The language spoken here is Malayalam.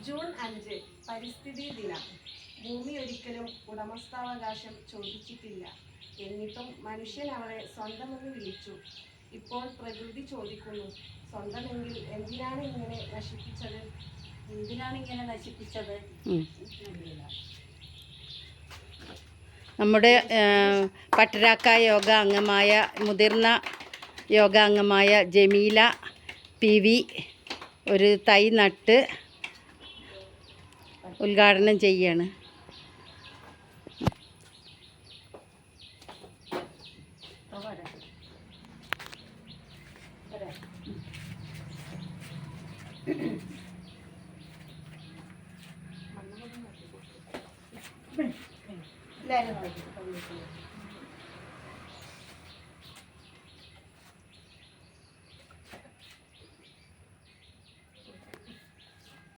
ജൂൺ 5 പരിസ്ഥിതി ദിനം. ഭൂമി ഒരിക്കലും ഉടമസ്ഥാവകാശം ചോദിച്ചിട്ടില്ല. എന്നിട്ടും മനുഷ്യൻ അവളെ സ്വന്തമെന്ന് വിളിച്ചു. ഇപ്പോൾ പ്രകൃതി ചോദിക്കുന്നു, സ്വന്തമെങ്കിൽ എന്തിനാണ് ഇങ്ങനെ നശിപ്പിച്ചത്? നമ്മുടെ പട്ടരാക്ക യോഗ അംഗമായ മുതിർന്ന യോഗ അംഗമായ ജമീല PV ഒരു തൈ നട്ട് ഉദ്ഘാടനം ചെയ്യാണ്. എല്ലാവരും